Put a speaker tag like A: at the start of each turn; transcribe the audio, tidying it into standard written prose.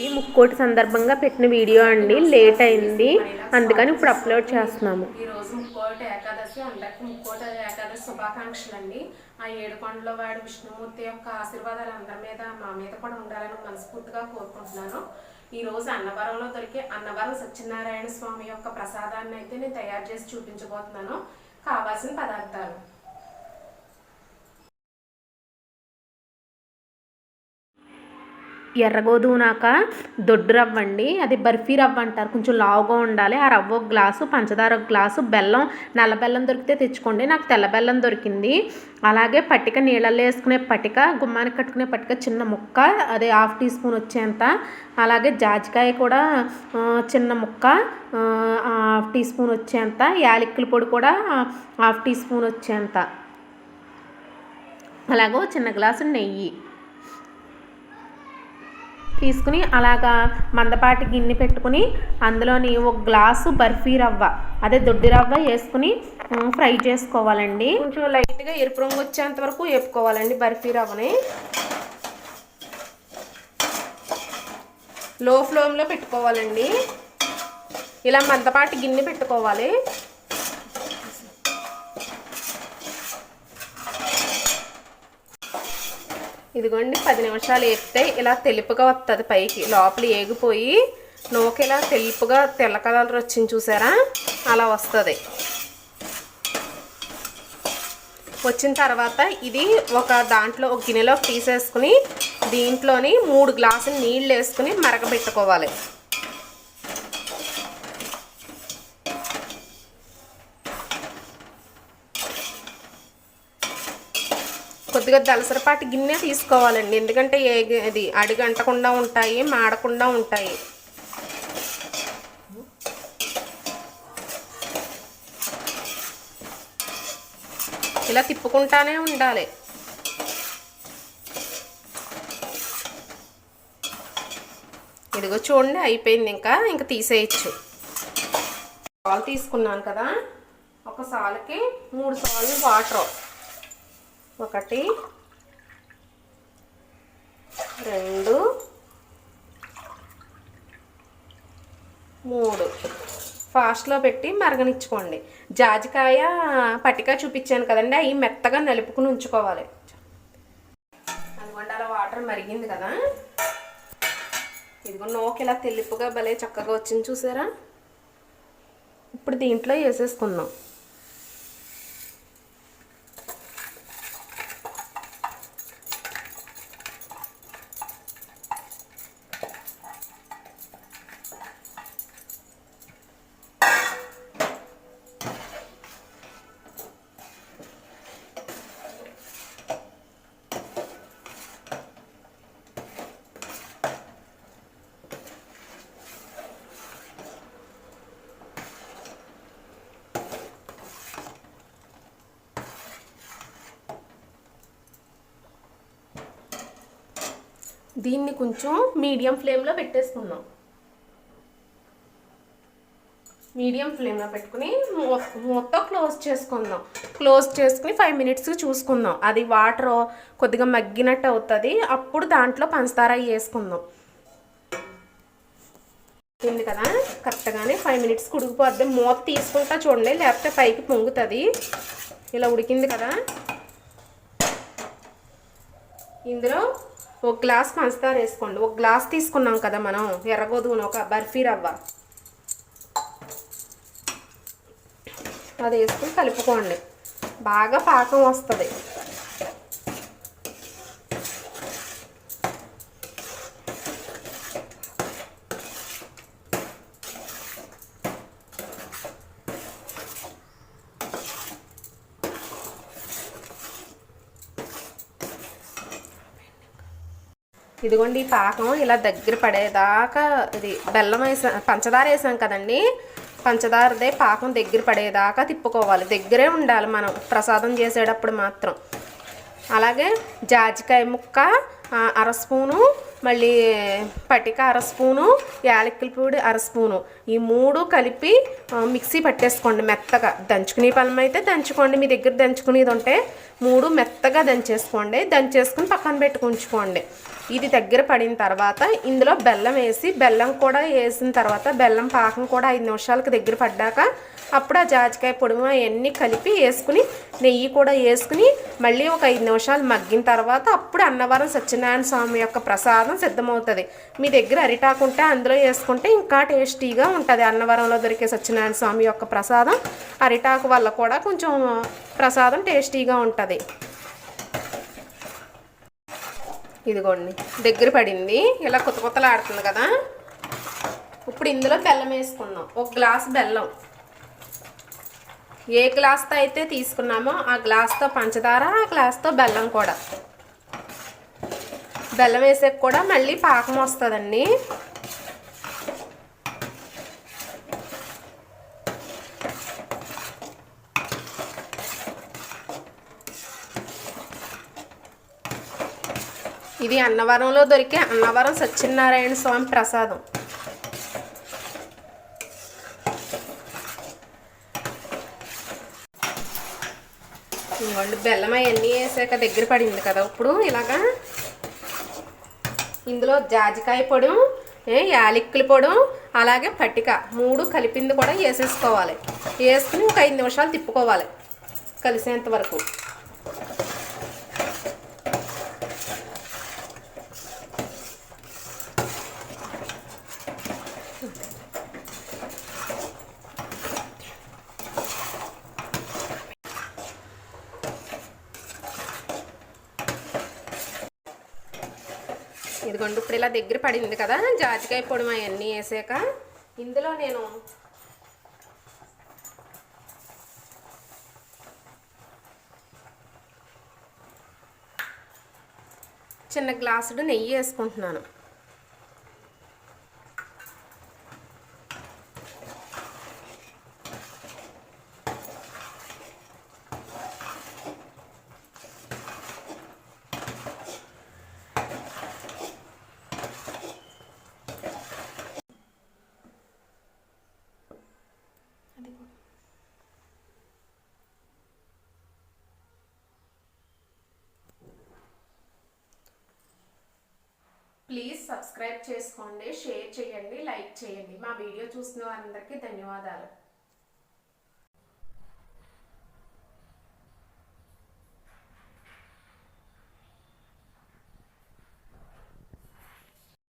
A: ఈ ముక్కోటి సందర్భంగా పెట్టిన వీడియో అండి, లేట్ అయింది అందుకని ఇప్పుడు అప్లోడ్ చేస్తున్నాము.
B: ఈ రోజు ముక్కోటి ఏకాదశి, అందరికి ముక్కోటి ఏకాదశి శుభాకాంక్షలు అండి. ఆ ఏడుకొండల వాడి విష్ణుమూర్తి యొక్క ఆశీర్వాదాలు అందరి మీద, మా మీద కూడా ఉండాలని మనస్ఫూర్తిగా కోరుకుంటున్నాను. ఈ రోజు అన్నవరంలో దొరికే అన్నవరం సత్యనారాయణ స్వామి యొక్క ప్రసాదాన్ని అయితే నేను తయారు చేసి చూపించబోతున్నాను. కావాల్సిన పదార్థాలు:
A: ఎర్ర గోధుమనాక దొడ్డు రవ్వ అండి, అది బర్ఫీ రవ్వ అంటారు, కొంచెం లావుగా ఉండాలి. ఆ రవ్వ ఒక గ్లాసు, పంచదార ఒక గ్లాసు, బెల్లం నల్ల బెల్లం దొరికితే తెచ్చుకోండి, నాకు తెల్ల బెల్లం దొరికింది. అలాగే పట్టిక, నీళ్ళల్లో వేసుకునే పట్టిక, గుమ్మానికి కట్టుకునే పట్టిక చిన్న ముక్క, అదే 1/2 టీ స్పూన్ వచ్చేంత. అలాగే జాజికాయ కూడా చిన్న ముక్క, 1/2 టీ స్పూన్ వచ్చేంత. యాలక్కుల పొడి కూడా 1/2 టీ స్పూన్ వచ్చేంత. అలాగో చిన్న గ్లాసు నెయ్యి తీసుకుని అలాగా మందపాటి గిన్నె పెట్టుకుని అందులోని ఒక గ్లాసు బర్ఫీ రవ్వ, అదే దొడ్డి రవ్వ వేసుకుని ఫ్రై చేసుకోవాలండి. కొంచెం లైట్గా ఎరుపు రంగు వచ్చేంత వరకు వేపుకోవాలండి బర్ఫీ రవ్వని. లో ఫ్లేమ్లో పెట్టుకోవాలండి. ఇలా మందపాటి గిన్నె పెట్టుకోవాలి. ఇదిగోండి 10 నిమిషాలు వేపితే ఇలా తెలుపుగా వస్తుంది, పైకి లోపల ఏగిపోయి నూక ఇలా తెలుపుగా తెల్ల కలర్ వచ్చింది చూసారా, అలా వస్తుంది. వచ్చిన తర్వాత ఇది ఒక దాంట్లో ఒక గిన్నెలో తీసేసుకుని దీంట్లోని 3 గ్లాసులు నీళ్ళు వేసుకుని మరగబెట్టుకోవాలి. కొద్దిగా దలసరపాటి గిన్నె తీసుకోవాలండి, ఎందుకంటే ఇది అడుగంటకుండా ఉంటాయి, మాడకుండా ఉంటాయి. ఇలా తిప్పుకుంటానే ఉండాలి. ఇదిగో చూడండి అయిపోయింది, ఇంకా తీసేయచ్చు. సాల్ తీసుకున్నాను కదా, ఒక సాల్కి 3 సార్లు వాటర్. 1 2 3 ఫాస్ట్లో పెట్టి మరగనిచ్చుకోండి. జాజికాయ పట్టిక చూపించాను కదండి, అవి మెత్తగా నలుపుకుని ఉంచుకోవాలి. అనుకోండి అలా వాటర్ మరిగింది కదా, ఇదిగో నూక ఇలా తెలుపుగా భలే చక్కగా వచ్చింది చూసారా. ఇప్పుడు దీంట్లో వేసేసుకుందాం. దీన్ని కొంచెం మీడియం ఫ్లేమ్లో పెట్టేసుకుందాం. మీడియం ఫ్లేమ్లో పెట్టుకుని మొత్తం క్లోజ్ చేసుకుందాం. క్లోజ్ చేసుకుని 5 మినిట్స్ చూసుకుందాం. అది వాటర్ కొద్దిగా మగ్గినట్టు అవుతుంది, అప్పుడు దాంట్లో పంచదార వేసుకుందాం. ఉంది కదా కరెక్ట్గానే 5 మినిట్స్ ఉడికిపోద్ది. మూత తీసుకుంటా చూడండి, లేకపోతే పైకి పొంగుతుంది. ఇలా ఉడికింది కదా, ఇందులో 1 గ్లాస్ పంచదార వేసుకోండి. 1 గ్లాస్ తీసుకున్నాం కదా మనం ఎర్రగోధుమ, ఒక బర్ఫీ రవ్వ, అది వేసుకుని కలుపుకోండి. బాగా పాకం వస్తుంది. ఇదిగోండి ఈ పాకం ఇలా దగ్గర పడేదాకా, ఇది బెల్లం పంచదార వేసాం కదండి, పంచదారదే పాకం దగ్గర పడేదాకా తిప్పుకోవాలి. దగ్గరే ఉండాలి మనం ప్రసాదం చేసేటప్పుడు మాత్రం. అలాగే జాజికాయ ముక్క 1/2 స్పూను,
B: మళ్ళీ పటిక అర స్పూను, యాలకుల పొడి అర స్పూను, ఈ 3 కలిపి మిక్సీ పట్టేసుకోండి మెత్తగా. దంచుకునే పళ్ళం అయితే దంచుకోండి, మీ దగ్గర దంచుకునేది ఉంటే 3 మెత్తగా దంచేసుకోండి. దంచేసుకుని పక్కన పెట్టుకుంచుకోండి. ఇది దగ్గర పడిన తర్వాత ఇందులో బెల్లం వేసి, బెల్లం కూడా వేసిన తర్వాత బెల్లం పాకం కూడా 5 నిమిషాలకు దగ్గర పడ్డాక అప్పుడు ఆ జాజికాయ పొడి అవన్నీ కలిపి వేసుకుని, నెయ్యి కూడా వేసుకుని మళ్ళీ ఒక 5 నిమిషాలు మగ్గిన తర్వాత అప్పుడు అన్నవరం సత్యనారాయణ స్వామి యొక్క ప్రసాదం సిద్ధమవుతుంది. మీ దగ్గర అరిటాకు ఉంటే అందులో వేసుకుంటే ఇంకా టేస్టీగా ఉంటుంది. అన్నవరంలో దొరికే సత్యనారాయణ స్వామి యొక్క ప్రసాదం అరిటాకు వల్ల కూడా కొంచెం ప్రసాదం టేస్టీగా ఉంటుంది. ఇదిగోండి దగ్గర పడింది, ఇలా కొత్త కొత్తలాడుతుంది కదా. ఇప్పుడు ఇందులో బెల్లం వేసుకున్నాం. 1 గ్లాస్ బెల్లం, ఏ గ్లాస్తో అయితే తీసుకున్నామో ఆ గ్లాస్తో పంచదార, ఆ గ్లాస్తో బెల్లం కూడా. బెల్లం వేసాక కూడా మళ్ళీ పాకం వస్తుందండి. ఇది అన్నవరంలో దొరికే అన్నవరం సత్యనారాయణ స్వామి ప్రసాదం. ఇంకోండి బెల్లం అవన్నీ వేసాక దగ్గర పడింది కదా. ఇప్పుడు ఇలాగా ఇందులో జాజికాయ పొడి, యాలక్కుల పొడి, అలాగే పటిక 3 కలిపింది కూడా వేసేసుకోవాలి. వేసుకుని ఒక 5 నిమిషాలు తిప్పుకోవాలి కలిసేంత వరకు. ఇదిగోండి ఇప్పుడు ఇలా దగ్గర పడింది కదా. జాజికాయ పొడి అవన్నీ వేసాక ఇందులో నేను చిన్న గ్లాసుడు నెయ్యి వేసుకుంటున్నాను. ప్లీజ్ సబ్స్క్రైబ్ చేసుకోండి, షేర్ చేయండి, లైక్ చేయండి. మా వీడియో చూసిన వారందరికీ ధన్యవాదాలు.